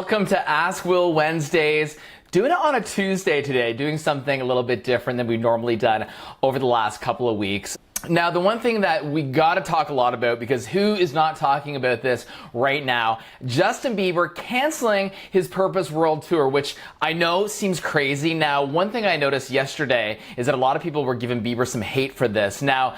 Welcome to Ask Will Wednesdays. Doing it on a Tuesday today, doing something a little bit different than we've normally done over the last couple of weeks. Now, the one thing that we gotta talk a lot about, because who is not talking about this right now? Justin Bieber canceling his Purpose World Tour, which I know seems crazy. Now, one thing I noticed yesterday is that a lot of people were giving Bieber some hate for this. Now,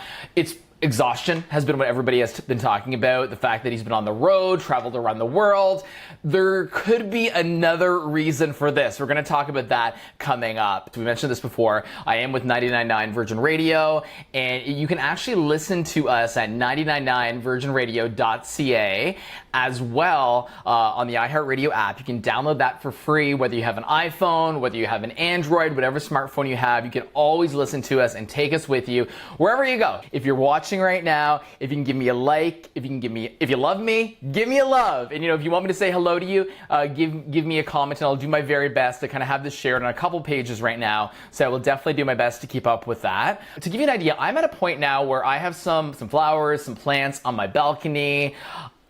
exhaustion has been what everybody has been talking about. The fact that he's been on the road, traveled around the world. There could be another reason for this. We're going to talk about that coming up. We mentioned this before. I am with 99.9 Virgin Radio, and you can actually listen to us at 999virginradio.ca as well on the iHeartRadio app. You can download that for free, whether you have an iPhone, whether you have an Android, whatever smartphone you have. You can always listen to us and take us with you wherever you go. If you're watching right now, if you can give me a like, if you love me, give me a love. And if you want me to say hello to you, give me a comment, and I'll do my very best to kind of have this shared on a couple pages right now. So I will definitely do my best to keep up with that. To give you an idea, I'm at a point now where I have some flowers, some plants on my balcony,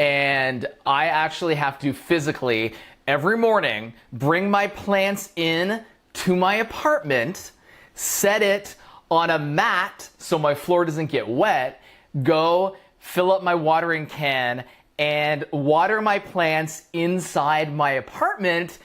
and I actually have to physically every morning bring my plants in to my apartment, set it on a mat so my floor doesn't get wet, go fill up my watering can and water my plants inside my apartment.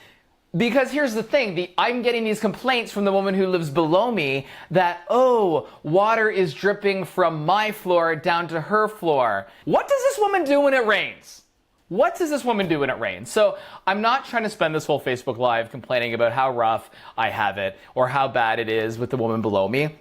Because here's the thing, I'm getting these complaints from the woman who lives below me that, oh, water is dripping from my floor down to her floor. What does this woman do when it rains? What does this woman do when it rains? So I'm not trying to spend this whole Facebook Live complaining about how rough I have it or how bad it is with the woman below me.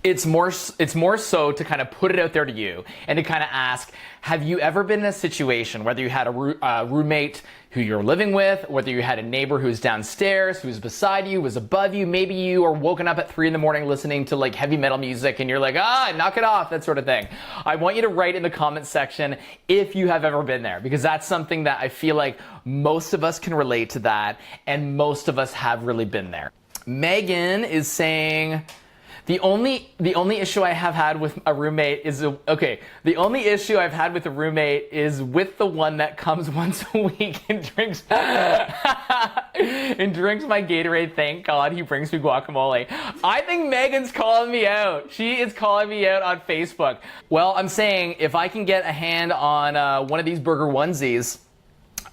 It's more so to kind of put it out there to you and to kind of ask, have you ever been in a situation, whether you had a roommate who you're living with, whether you had a neighbor who's downstairs, who's beside you, who's above you, maybe you are woken up at 3 a.m. listening to like heavy metal music and you're like, knock it off, that sort of thing. I want you to write in the comment section if you have ever been there, because that's something that I feel like most of us can relate to that, and most of us have really been there. Megan is saying, The only issue I have had with a roommate is with the one that comes once a week and drinks my Gatorade. Thank God he brings me guacamole. I think Megan's calling me out. She is calling me out on Facebook. Well, I'm saying if I can get a hand on one of these burger onesies,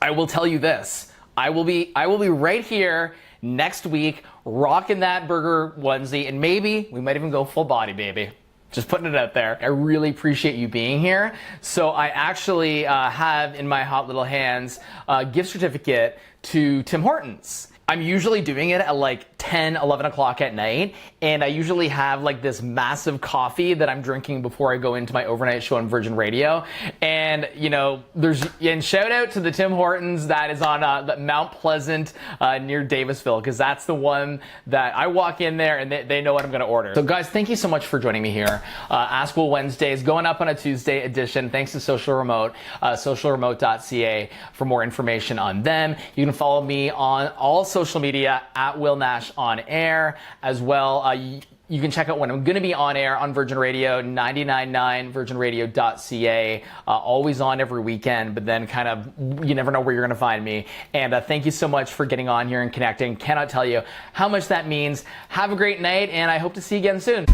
I will tell you this. I will be right here next week, rocking that burger onesie, and maybe we might even go full body, baby. Just putting it out there. I really appreciate you being here. So I actually have in my hot little hands a gift certificate to Tim Hortons. I'm usually doing it at like 10, 11 o'clock at night, and I usually have like this massive coffee that I'm drinking before I go into my overnight show on Virgin Radio. And shout out to the Tim Hortons that is on Mount Pleasant near Davisville, because that's the one that I walk in there and they know what I'm going to order. So guys, thank you so much for joining me here. Ask Will Wednesdays going up on a Tuesday edition. Thanks to Social Remote, socialremote.ca for more information on them. You can follow me on all social media at Will Nash on air as well. You can check out when I'm going to be on air on Virgin Radio, 999virginradio.ca. Always on every weekend, but then kind of you never know where you're going to find me. And thank you so much for getting on here and connecting. Cannot tell you how much that means. Have a great night, and I hope to see you again soon.